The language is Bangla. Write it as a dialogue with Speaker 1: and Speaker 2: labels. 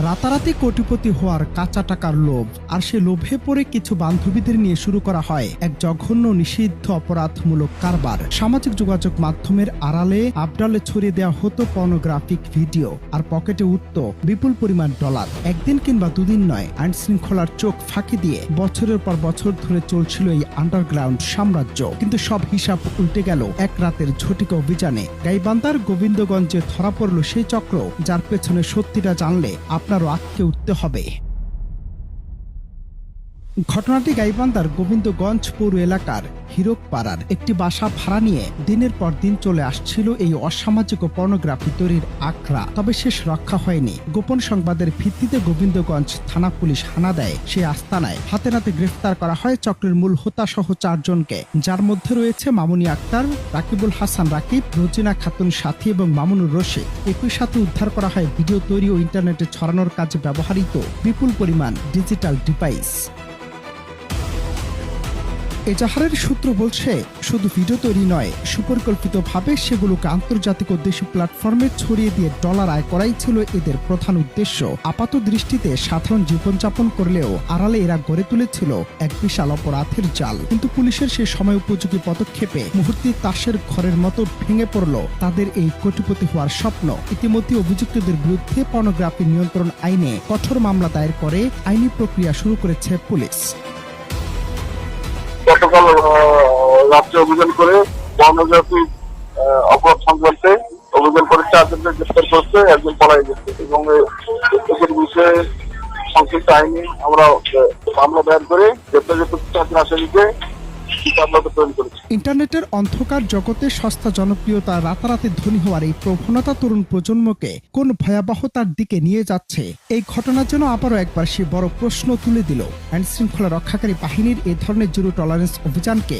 Speaker 1: রাতারাতি কোটিপতি হওয়ার কাঁচা টাকার লোভ, আর সে লোভে পড়ে কিছু বান্ধবীদের নিয়ে শুরু করা হয় এক জঘন্য নিষিদ্ধ অপরাধমূলক কারবার। সামাজিক যোগাযোগ মাধ্যমের আড়ালে আবডালে ছড়িয়ে দেওয়া হতো পর্নোগ্রাফিক ভিডিও, আর পকেটে উঠত বিপুল পরিমাণ ডলার। একদিন কিংবা দুদিন নয়, আইন শৃঙ্খলার চোখ ফাঁকি দিয়ে বছরের পর বছর ধরে চলছিল এই আন্ডারগ্রাউন্ড সাম্রাজ্য। কিন্তু সব হিসাব উল্টে গেল এক রাতের ঝটিকা অভিযানে। গাইবান্ধার গোবিন্দগঞ্জে ধরা পড়ল সেই চক্র, যার পেছনে সত্যিটা জানলে আপনারও আটকে উঠতে হবে। ঘটনাটি গাইবান্ধার গোবিন্দগঞ্জ পৌর এলাকার হীরকপাড়ার একটি বাসা ভাড়া নিয়ে দিনের পর দিন চলে আসছিল এই অসামাজিক ও পর্নোগ্রাফি তৈরির আখড়া। তবে শেষ রক্ষা হয়নি। গোপন সংবাদের ভিত্তিতে গোবিন্দগঞ্জ থানা পুলিশ হানা দেয় সেই আস্তানায়। হাতে নাতে গ্রেফতার করা হয় চক্রের মূল হোতা সহ 4 জনকে, যার মধ্যে রয়েছে মামুনি আক্তার, রাকিবুল হাসান রাকিব, রোজিনা খাতুন সাথী এবং মামুনুর রশিদ। একই সাথে উদ্ধার করা হয় ভিডিও তৈরি ও ইন্টারনেটে ছড়ানোর কাজে ব্যবহৃত বিপুল পরিমাণ ডিজিটাল ডিভাইস। এজাহারের সূত্র বলছে, শুধু ভিডিও তৈরি নয়, সুপরিকল্পিতভাবে সেগুলোকে আন্তর্জাতিক ও দেশীয় প্ল্যাটফর্মে ছড়িয়ে দিয়ে ডলার আয় করাই ছিল এদের প্রধান উদ্দেশ্য। আপাত দৃষ্টিতে সাধারণ জীবনযাপন করলেও আড়ালে এরা গড়ে তুলেছিল এক বিশাল অপরাধের জাল। কিন্তু পুলিশের সেই সময় উপযোগী পদক্ষেপে মুহূর্তে তাসের ঘরের মতো ভেঙে পড়ল তাদের এই কোটিপতি হওয়ার স্বপ্ন। ইতিমধ্যে অভিযুক্তদের বিরুদ্ধে পর্নোগ্রাফি নিয়ন্ত্রণ আইনে কঠোর মামলা দায়ের করে আইনি প্রক্রিয়া শুরু করেছে পুলিশ।
Speaker 2: গতকাল রাত্রে অভিযান করে পর্নোগ্রাফি অপরাধ সংক্রান্তে অভিযান করে 4 জনকে গ্রেফতার করছে, একজন পলাই গেছে এবং এর বিষয়ে সংশ্লিষ্ট আইনে আমরা মামলা দায়ের করে গ্রেফতারকৃত 4 জন আসামিকে
Speaker 1: ইন্টারনেটের অন্ধকার জগতে সস্তা জনপ্রিয়তা, রাতারাতি ধনী হওয়ার এই প্রবণতা তরুণ প্রজন্মকে কোন ভয়াবহতার দিকে নিয়ে যাচ্ছে? এই ঘটনা যেন আবারও একবার সে বড় প্রশ্ন তুলে দিল। আইন শৃঙ্খলা রক্ষাকারী বাহিনীর এ ধরনের জিরো টলারেন্স অভিযানকে